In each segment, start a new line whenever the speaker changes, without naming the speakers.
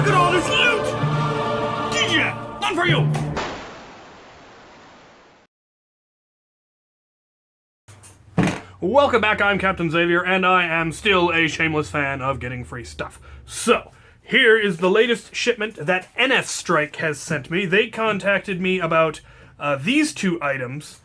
Look at all this loot! DJ, none for you! Welcome back, I'm Captain Xavier, and I am still a shameless fan of getting free stuff. So, here is the latest shipment that NFStrike has sent me. They contacted me about these two items,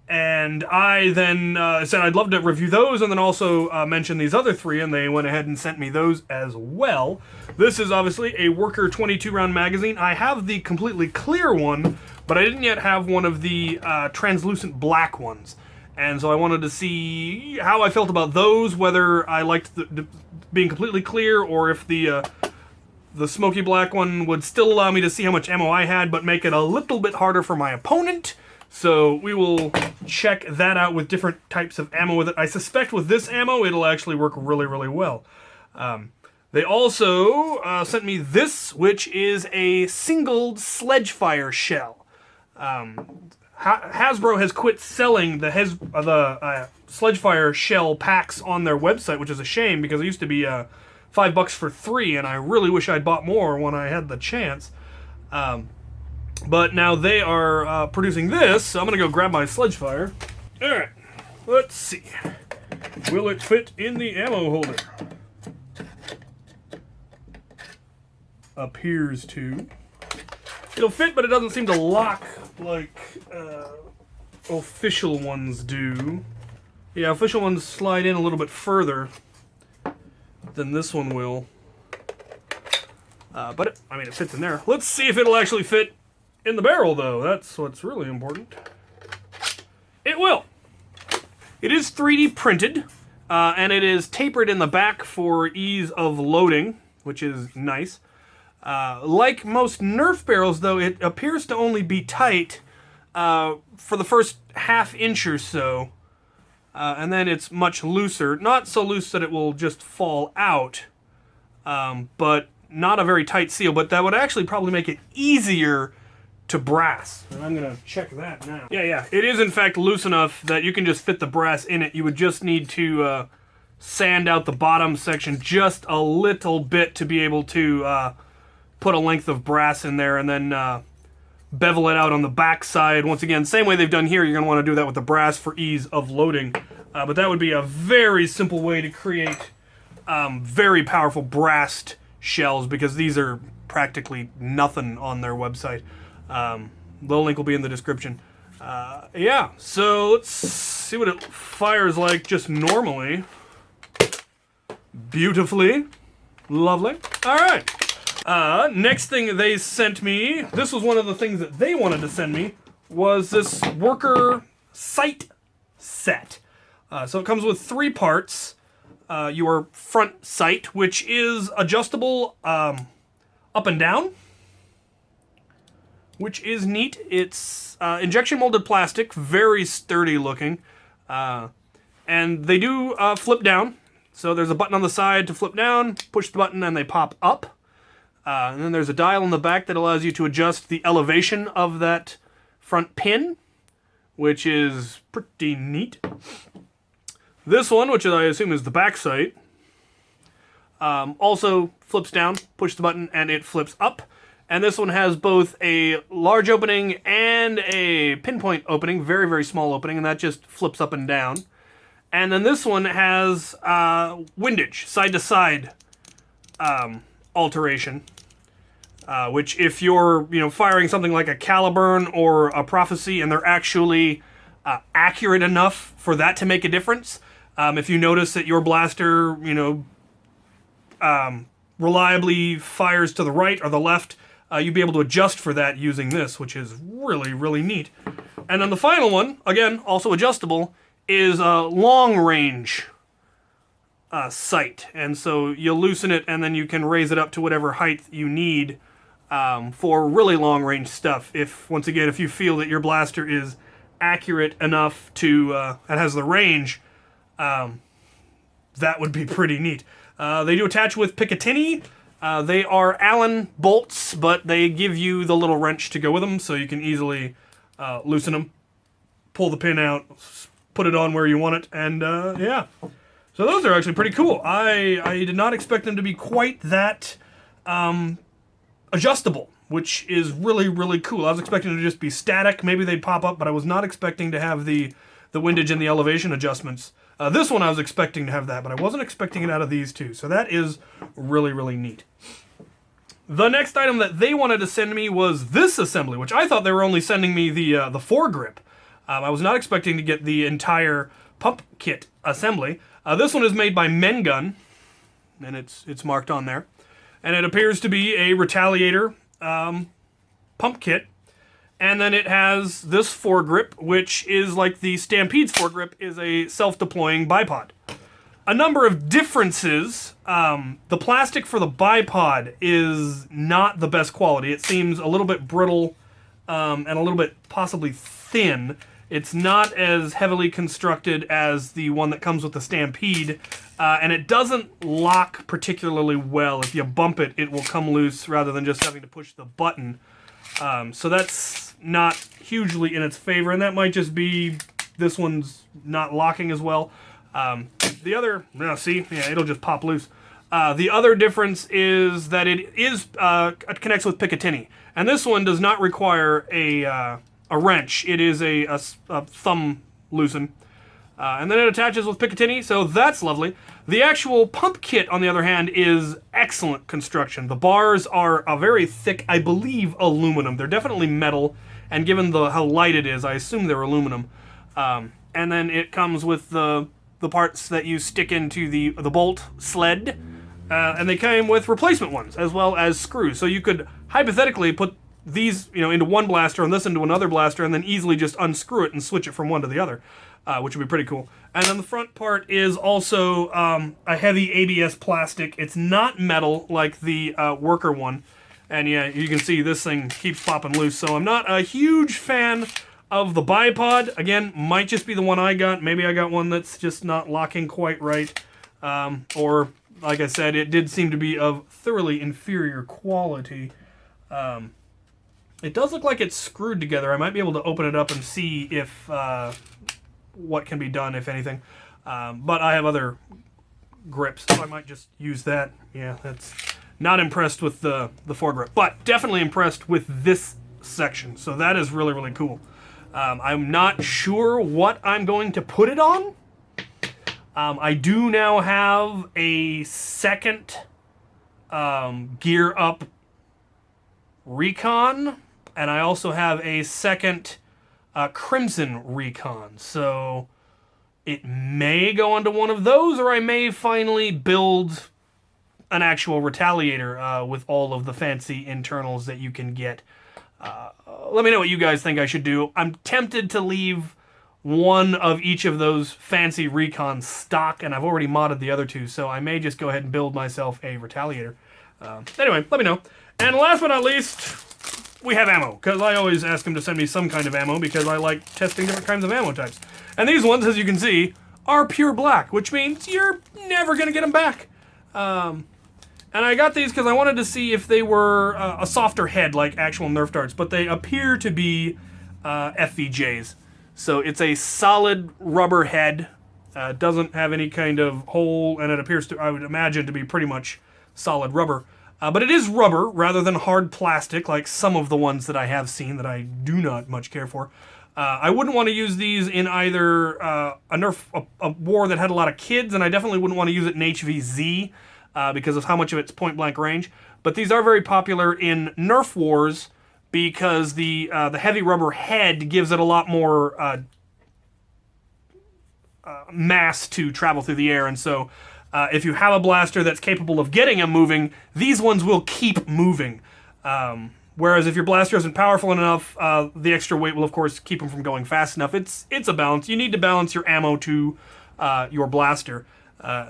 and I then said I'd love to review those, and then also mention these other three, and they went ahead and sent me those as well. This is obviously a Worker 22-round magazine. I have the completely clear one, but I didn't yet have one of the translucent black ones. And so I wanted to see how I felt about those, whether I liked the being completely clear, or if the smoky black one would still allow me to see how much ammo I had, but make it a little bit harder for my opponent. So we will check that out with different types of ammo with it. I suspect with this ammo, it'll actually work really, really well. They also sent me this, which is a singled sledge-fire shell. Hasbro has quit selling the Sledgefire shell packs on their website, which is a shame because it used to be $5 for 3, and I really wish I'd bought more when I had the chance. But now they are producing this, so I'm going to go grab my Sledgefire. Alright, let's see. Will it fit in the ammo holder? Appears to. It'll fit, but it doesn't seem to lock like official ones do. Yeah, official ones slide in a little bit further than this one will. But it fits in there. Let's see if it'll actually fit in the barrel, though. That's what's really important. It will. It is 3D printed, and it is tapered in the back for ease of loading, which is nice. Like most Nerf barrels, though, it appears to only be tight for the first ½ inch or so, and then it's much looser. Not so loose that it will just fall out, but not a very tight seal, but that would actually probably make it easier to brass. And I'm going to check that now. Yeah, it is in fact loose enough that you can just fit the brass in it. You would just need to sand out the bottom section just a little bit to be able to put a length of brass in there, and then bevel it out on the back side. Once again, same way they've done here, you're going to want to do that with the brass for ease of loading. But that would be a very simple way to create very powerful brassed shells, because these are practically nothing on their website. The link will be in the description. Yeah, so let's see what it fires like just normally. Beautifully. Lovely. All right. Next thing they sent me, this was one of the things that they wanted to send me, was this Worker sight set. So it comes with 3 parts. Your front sight, which is adjustable up and down, which is neat. It's injection molded plastic, very sturdy looking, and they do flip down. So there's a button on the side to flip down, push the button and they pop up. And then there's a dial in the back that allows you to adjust the elevation of that front pin, which is pretty neat. This one, which I assume is the back sight, also flips down, push the button, and it flips up. And this one has both a large opening and a pinpoint opening, very, very small opening, and that just flips up and down. And then this one has windage, side-to-side alteration, which if you're firing something like a Caliburn or a Prophecy and they're actually accurate enough for that to make a difference, if you notice that your blaster reliably fires to the right or the left, you'd be able to adjust for that using this, which is really, really neat. And then the final one, again, also adjustable, is a long range sight, and so you loosen it and then you can raise it up to whatever height you need for really long range stuff. Once again, if you feel that your blaster is accurate enough to and has the range, that would be pretty neat. They do attach with Picatinny. They are Allen bolts, but they give you the little wrench to go with them, so you can easily loosen them, pull the pin out, put it on where you want it, and yeah. So those are actually pretty cool. I did not expect them to be quite that adjustable, which is really, really cool. I was expecting to just be static. Maybe they'd pop up, but I was not expecting to have the windage and the elevation adjustments. This one I was expecting to have that, but I wasn't expecting it out of these two. So that is really, really neat. The next item that they wanted to send me was this assembly, which I thought they were only sending me the foregrip. I was not expecting to get the entire pump kit assembly. This one is made by Mengun, and it's marked on there. And it appears to be a Retaliator pump kit. And then it has this foregrip, which is like the Stampede's foregrip, is a self-deploying bipod. A number of differences. The plastic for the bipod is not the best quality. It seems a little bit brittle and a little bit possibly thin. It's not as heavily constructed as the one that comes with the Stampede, and it doesn't lock particularly well. If you bump it, it will come loose rather than just having to push the button. So that's not hugely in its favor, and that might just be this one's not locking as well. The other, it'll just pop loose. The other difference is that it connects with Picatinny, and this one does not require a wrench. It is a thumb loosen, and then it attaches with Picatinny, so that's lovely. The actual pump kit, on the other hand, is excellent construction. The bars are a very thick, I believe, aluminum. They're definitely metal, and given how light it is, I assume they're aluminum. And then it comes with the parts that you stick into the bolt sled, and they came with replacement ones as well as screws. So you could hypothetically put these, into one blaster and this into another blaster, and then easily just unscrew it and switch it from one to the other, which would be pretty cool. And then the front part is also a heavy ABS plastic. It's not metal like the worker one, and yeah, you can see this thing keeps popping loose. So I'm not a huge fan of the bipod. Again, might just be the one I got. Maybe I got one that's just not locking quite right. Or, like I said, it did seem to be of thoroughly inferior quality. It does look like it's screwed together. I might be able to open it up and see if what can be done, if anything. But I have other grips, so I might just use that. Yeah, that's not impressed with the foregrip, but definitely impressed with this section. So that is really, really cool. I'm not sure what I'm going to put it on. I do now have a second Gear Up Recon, and I also have a second Crimson Recon. So it may go onto one of those, or I may finally build an actual Retaliator with all of the fancy internals that you can get. Let me know what you guys think I should do. I'm tempted to leave one of each of those fancy recons stock, and I've already modded the other two, so I may just go ahead and build myself a Retaliator. Anyway, let me know. And last but not least, we have ammo, because I always ask them to send me some kind of ammo, because I like testing different kinds of ammo types. And these ones, as you can see, are pure black, which means you're never going to get them back. And I got these because I wanted to see if they were a softer head like actual Nerf darts, but they appear to be FVJs. So it's a solid rubber head, doesn't have any kind of hole, and it appears to, I would imagine, to be pretty much solid rubber. But it is rubber rather than hard plastic like some of the ones that I have seen that I do not much care for. I wouldn't want to use these in either a war that had a lot of kids, and I definitely wouldn't want to use it in HVZ. Because of how much of its point-blank range. But these are very popular in Nerf wars because the heavy rubber head gives it a lot more mass to travel through the air. And so if you have a blaster that's capable of getting them moving, these ones will keep moving. Whereas if your blaster isn't powerful enough, the extra weight will, of course, keep them from going fast enough. It's a balance. You need to balance your ammo to your blaster.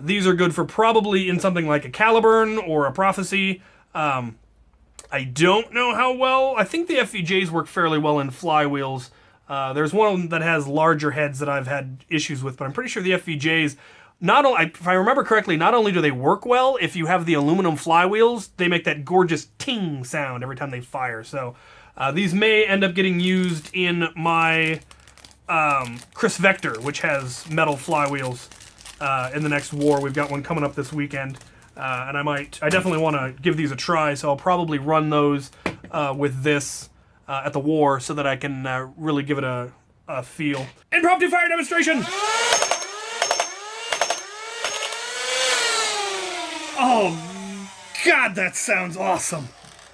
These are good for probably in something like a Caliburn or a Prophecy. I don't know how well. I think the FVJs work fairly well in flywheels. There's one of them that has larger heads that I've had issues with, but I'm pretty sure the FVJs, not only, if I remember correctly, not only do they work well, if you have the aluminum flywheels, they make that gorgeous ting sound every time they fire. So these may end up getting used in my Chris Vector, which has metal flywheels. In the next war. We've got one coming up this weekend. And I definitely want to give these a try, so I'll probably run those with this at the war so that I can really give it a feel. Impromptu fire demonstration! Oh, God, that sounds awesome.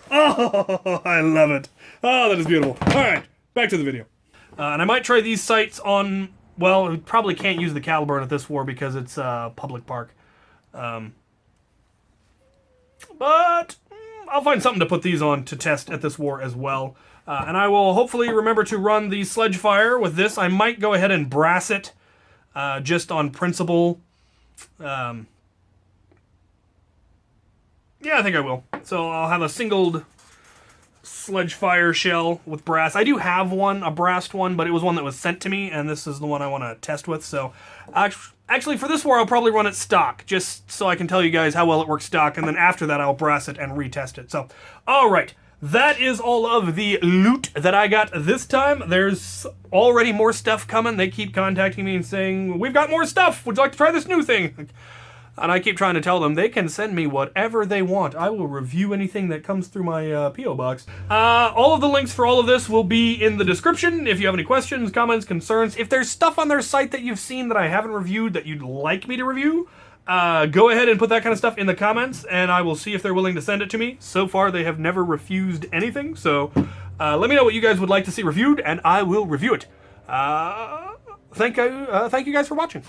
Oh, I love it. Oh, that is beautiful. All right, back to the video. And I might try these sights on, well, we probably can't use the Caliburn at this war because it's a public park. But I'll find something to put these on to test at this war as well. And I will hopefully remember to run the sledge fire with this. I might go ahead and brass it just on principle. Yeah, I think I will. So I'll have a singled sledge fire shell with brass. I do have one, a brassed one, but it was one that was sent to me, and this is the one I want to test with. So actually for this war, I'll probably run it stock, just so I can tell you guys how well it works stock, and then after that I'll brass it and retest it. So, all right. That is all of the loot that I got this time. There's already more stuff coming. They keep contacting me and saying, we've got more stuff. Would you like to try this new thing? And I keep trying to tell them they can send me whatever they want. I will review anything that comes through my P.O. box. All of the links for all of this will be in the description. If you have any questions, comments, concerns, if there's stuff on their site that you've seen that I haven't reviewed that you'd like me to review, go ahead and put that kind of stuff in the comments, and I will see if they're willing to send it to me. So far, they have never refused anything, so let me know what you guys would like to see reviewed, and I will review it. Thank you guys for watching.